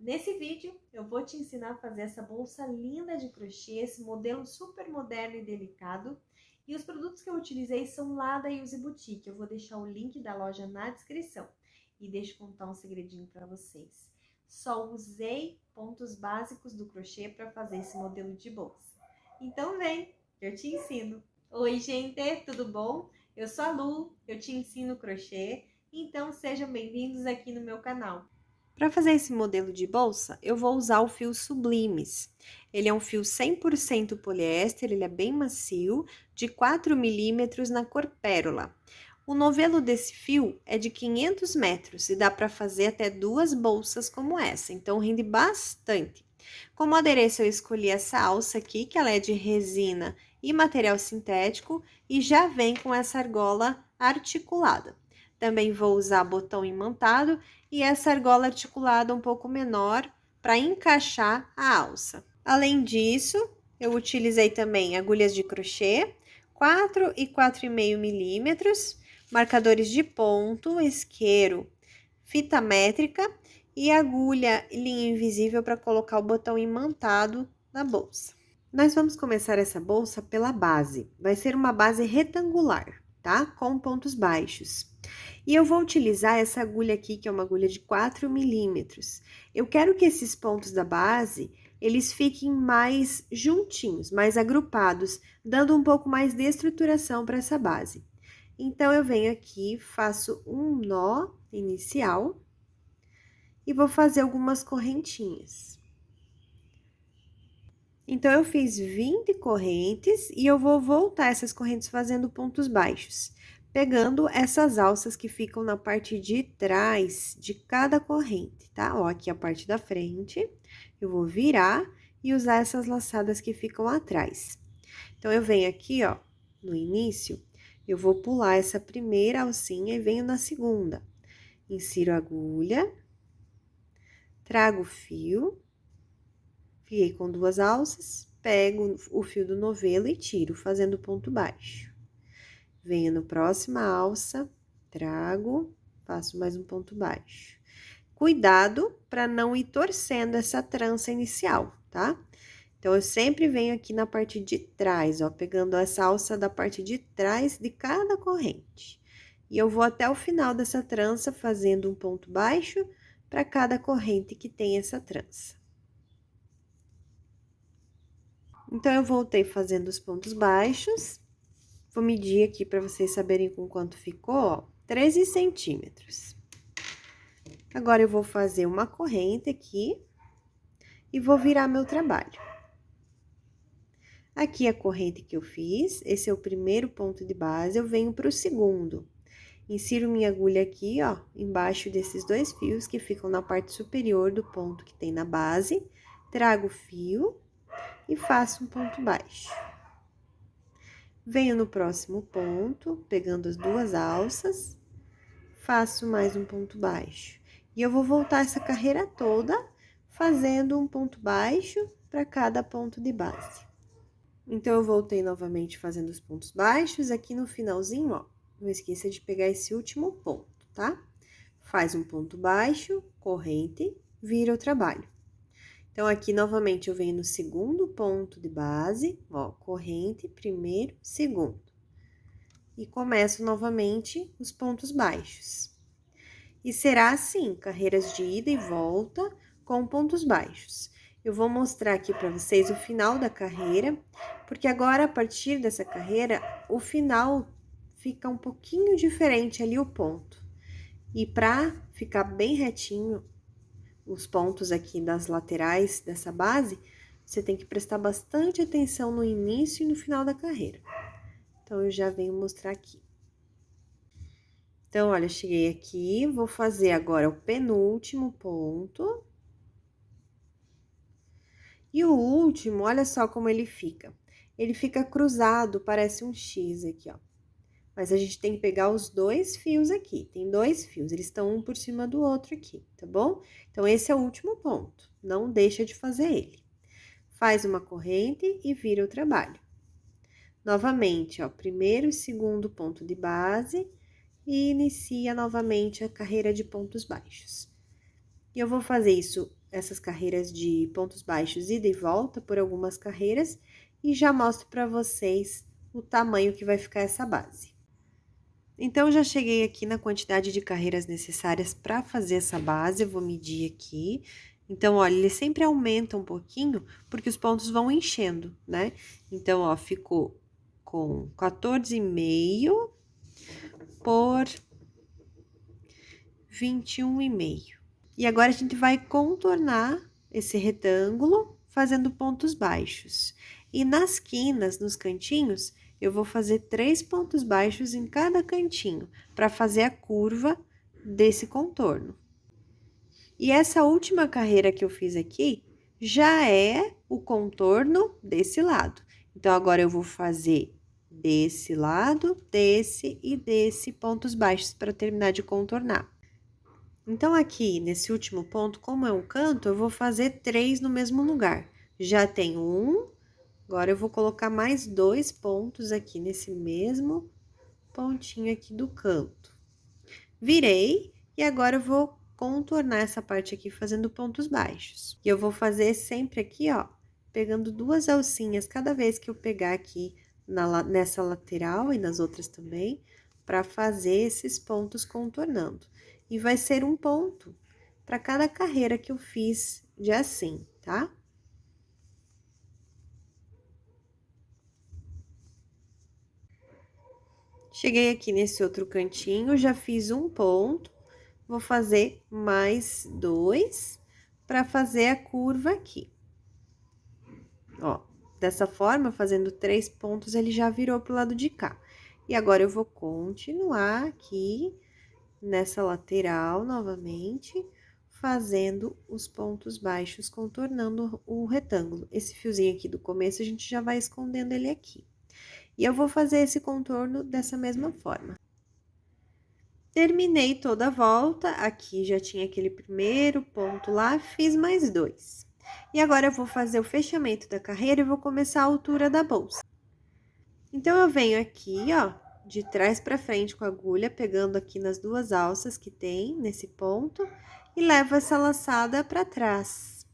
Nesse vídeo, eu vou te ensinar a fazer essa bolsa linda de crochê, esse modelo super moderno e delicado. E os produtos que eu utilizei são lá da Yuzi Boutique. Eu vou deixar o link da loja na descrição. E deixa eu contar um segredinho para vocês. Só usei pontos básicos do crochê para fazer esse modelo de bolsa. Então vem, que eu te ensino. Oi, gente, tudo bom? Eu sou a Lu, eu te ensino crochê. Então sejam bem-vindos aqui no meu canal. Para fazer esse modelo de bolsa, eu vou usar o fio Sublimes. Ele é um fio 100% poliéster, ele é bem macio, de 4 milímetros na cor pérola. O novelo desse fio é de 500 metros e dá para fazer até 2 bolsas como essa, então rende bastante. Como adereço, eu escolhi essa alça aqui, que ela é de resina e material sintético e já vem com essa argola articulada. Também vou usar botão imantado e essa argola articulada um pouco menor para encaixar a alça. Além disso, eu utilizei também agulhas de crochê, 4 e 4,5 milímetros, marcadores de ponto, isqueiro, fita métrica e agulha linha invisível para colocar o botão imantado na bolsa. Nós vamos começar essa bolsa pela base. Vai ser uma base retangular, tá? Com pontos baixos. E eu vou utilizar essa agulha aqui, que é uma agulha de 4 milímetros. Eu quero que esses pontos da base, eles fiquem mais juntinhos, mais agrupados, dando um pouco mais de estruturação para essa base. Então, eu venho aqui, faço um nó inicial e vou fazer algumas correntinhas. Então, eu fiz 20 correntes e eu vou voltar essas correntes fazendo pontos baixos, pegando essas alças que ficam na parte de trás de cada corrente, tá? Ó, aqui a parte da frente, eu vou virar e usar essas laçadas que ficam atrás. Então, eu venho aqui, ó, no início, eu vou pular essa primeira alcinha e venho na segunda. Insiro a agulha, trago o fio, fiquei com 2 alças, pego o fio do novelo e tiro, fazendo ponto baixo. Venho no próxima alça, trago, faço mais um ponto baixo. Cuidado para não ir torcendo essa trança inicial, tá? Então, eu sempre venho aqui na parte de trás, ó, pegando essa alça da parte de trás de cada corrente. E eu vou até o final dessa trança fazendo um ponto baixo para cada corrente que tem essa trança. Então, eu voltei fazendo os pontos baixos. Vou medir aqui para vocês saberem com quanto ficou, ó, 13 centímetros. Agora, eu vou fazer uma corrente aqui e vou virar meu trabalho. Aqui a corrente que eu fiz, esse é o primeiro ponto de base, eu venho para o segundo. Insiro minha agulha aqui, ó, embaixo desses 2 fios que ficam na parte superior do ponto que tem na base, trago o fio e faço um ponto baixo. Venho no próximo ponto, pegando as 2 alças, faço mais um ponto baixo. E eu vou voltar essa carreira toda fazendo um ponto baixo para cada ponto de base. Então, eu voltei novamente fazendo os pontos baixos, aqui no finalzinho, ó, não esqueça de pegar esse último ponto, tá? Faz um ponto baixo, corrente, vira o trabalho. Então, aqui, novamente, eu venho no segundo ponto de base, ó, corrente, primeiro, segundo. E começo novamente os pontos baixos. E será assim, carreiras de ida e volta com pontos baixos. Eu vou mostrar aqui para vocês o final da carreira, porque agora, a partir dessa carreira, o final fica um pouquinho diferente ali o ponto. E para ficar bem retinho, os pontos aqui das laterais dessa base, você tem que prestar bastante atenção no início e no final da carreira. Então, eu já venho mostrar aqui. Então, olha, cheguei aqui, vou fazer agora o penúltimo ponto. E o último, olha só como ele fica. Ele fica cruzado, parece um X aqui, ó. Mas a gente tem que pegar os 2 fios aqui. Tem 2 fios, eles estão um por cima do outro aqui, tá bom? Então, esse é o último ponto. Não deixa de fazer ele. Faz uma corrente e vira o trabalho. Novamente, ó, primeiro e segundo ponto de base e inicia novamente a carreira de pontos baixos. E eu vou fazer isso, essas carreiras de pontos baixos, ida e volta por algumas carreiras, e já mostro para vocês o tamanho que vai ficar essa base. Então, já cheguei aqui na quantidade de carreiras necessárias para fazer essa base, eu vou medir aqui. Então, olha, ele sempre aumenta um pouquinho, porque os pontos vão enchendo, né? Então, ó, ficou com 14,5 por 21,5. E agora, a gente vai contornar esse retângulo fazendo pontos baixos. E nas quinas, nos cantinhos, eu vou fazer 3 pontos baixos em cada cantinho, para fazer a curva desse contorno. E essa última carreira que eu fiz aqui, já é o contorno desse lado. Então, agora eu vou fazer desse lado, desse e desse pontos baixos, para terminar de contornar. Então, aqui, nesse último ponto, como é um canto, eu vou fazer 3 no mesmo lugar. Já tenho um, agora eu vou colocar mais 2 pontos aqui nesse mesmo pontinho aqui do canto. Virei, e agora eu vou contornar essa parte aqui fazendo pontos baixos. E eu vou fazer sempre aqui, ó, pegando 2 alcinhas cada vez que eu pegar aqui nessa lateral e nas outras também, para fazer esses pontos contornando. E vai ser um ponto para cada carreira que eu fiz de assim, tá? Cheguei aqui nesse outro cantinho, já fiz um ponto, vou fazer mais 2 para fazer a curva aqui. Ó, dessa forma, fazendo 3 pontos, ele já virou pro lado de cá. E agora, eu vou continuar aqui nessa lateral novamente, fazendo os pontos baixos, contornando o retângulo. Esse fiozinho aqui do começo, a gente já vai escondendo ele aqui. E eu vou fazer esse contorno dessa mesma forma. Terminei toda a volta, aqui já tinha aquele primeiro ponto lá, fiz mais 2. E agora, eu vou fazer o fechamento da carreira e vou começar a altura da bolsa. Então, eu venho aqui, ó, de trás para frente com a agulha, pegando aqui nas 2 alças que tem nesse ponto, e levo essa laçada para trás.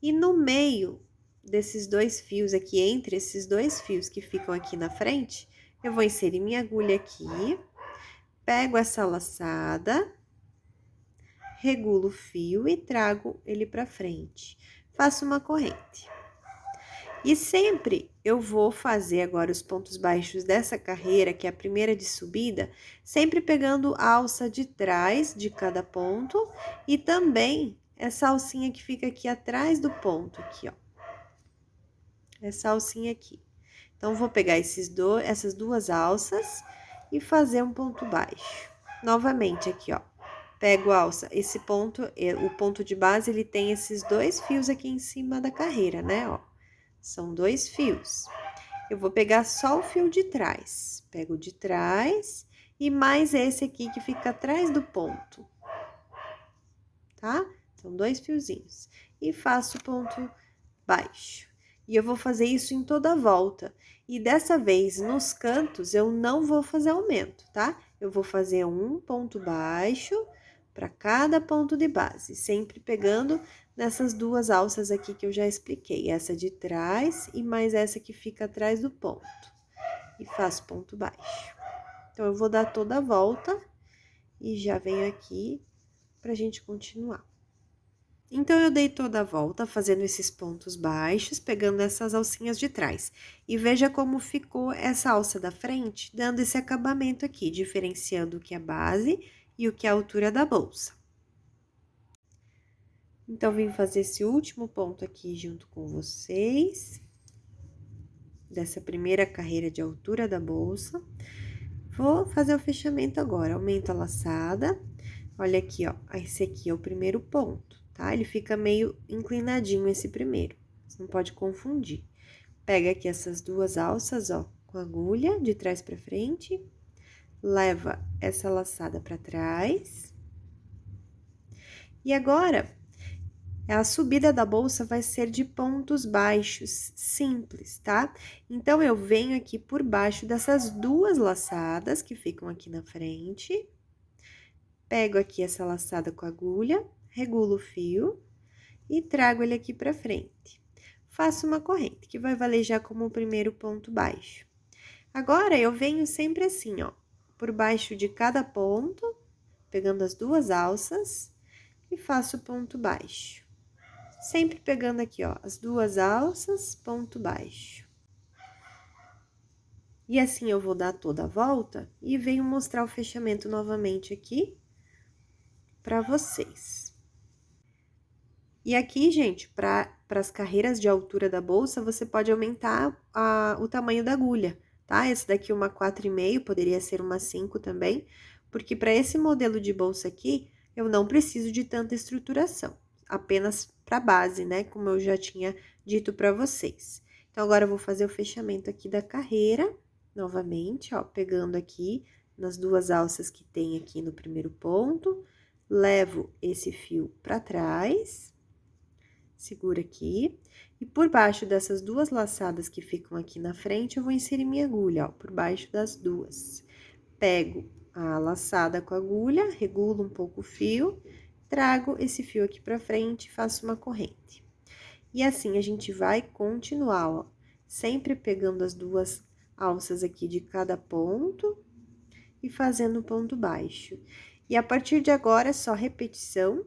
E no meio desses 2 fios aqui, entre esses 2 fios que ficam aqui na frente, eu vou inserir minha agulha aqui, pego essa laçada, regulo o fio e trago ele para frente. Faço uma corrente. E sempre eu vou fazer agora os pontos baixos dessa carreira, que é a primeira de subida, sempre pegando a alça de trás de cada ponto e também essa alcinha que fica aqui atrás do ponto, aqui, ó. Essa alcinha aqui. Então, vou pegar essas 2 alças e fazer um ponto baixo. Novamente, aqui, ó. Pego a alça, esse ponto, o ponto de base, ele tem esses 2 fios aqui em cima da carreira, né, ó. São 2 fios. Eu vou pegar só o fio de trás. Pego o de trás e mais esse aqui que fica atrás do ponto. Tá? São 2 fiozinhos. E faço ponto baixo. E eu vou fazer isso em toda a volta. E dessa vez, nos cantos, eu não vou fazer aumento, tá? Eu vou fazer um ponto baixo para cada ponto de base, sempre pegando nessas 2 alças aqui que eu já expliquei, essa de trás e mais essa que fica atrás do ponto. E faço ponto baixo. Então, eu vou dar toda a volta e já venho aqui pra gente continuar. Então, eu dei toda a volta fazendo esses pontos baixos, pegando essas alcinhas de trás. E veja como ficou essa alça da frente, dando esse acabamento aqui, diferenciando o que é base e o que é a altura da bolsa. Então, vim fazer esse último ponto aqui junto com vocês, dessa primeira carreira de altura da bolsa. Vou fazer o fechamento agora, aumento a laçada. Olha aqui, ó, esse aqui é o primeiro ponto, tá? Ele fica meio inclinadinho esse primeiro, você não pode confundir. Pega aqui essas 2 alças, ó, com agulha, de trás pra frente, leva essa laçada pra trás. E agora, a subida da bolsa vai ser de pontos baixos, simples, tá? Então, eu venho aqui por baixo dessas 2 laçadas que ficam aqui na frente, Pego aqui essa laçada com a agulha, regulo o fio e trago ele aqui pra frente. Faço uma corrente, que vai valer já como o primeiro ponto baixo. Agora, eu venho sempre assim, ó, por baixo de cada ponto, pegando as duas alças e faço ponto baixo. Sempre pegando aqui, ó, as duas alças, ponto baixo. E assim eu vou dar toda a volta e venho mostrar o fechamento novamente aqui pra vocês. E aqui, gente, para as carreiras de altura da bolsa, você pode aumentar o tamanho da agulha, tá? Essa daqui uma 4,5, poderia ser uma 5 também, porque para esse modelo de bolsa aqui, eu não preciso de tanta estruturação, apenas para base, né? Como eu já tinha dito para vocês. Então, agora eu vou fazer o fechamento aqui da carreira, novamente, ó, pegando aqui nas duas alças que tem aqui no primeiro ponto, levo esse fio para trás. Segura aqui, e por baixo dessas duas laçadas que ficam aqui na frente, eu vou inserir minha agulha, ó, por baixo das duas. Pego a laçada com a agulha, regulo um pouco o fio, trago esse fio aqui pra frente e faço uma corrente. E assim, a gente vai continuar, ó, sempre pegando as duas alças aqui de cada ponto e fazendo ponto baixo. E a partir de agora, é só repetição.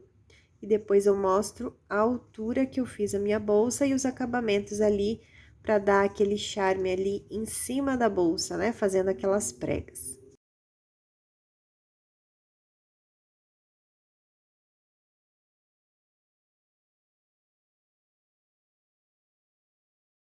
E depois eu mostro a altura que eu fiz a minha bolsa e os acabamentos ali, para dar aquele charme ali em cima da bolsa, né? Fazendo aquelas pregas.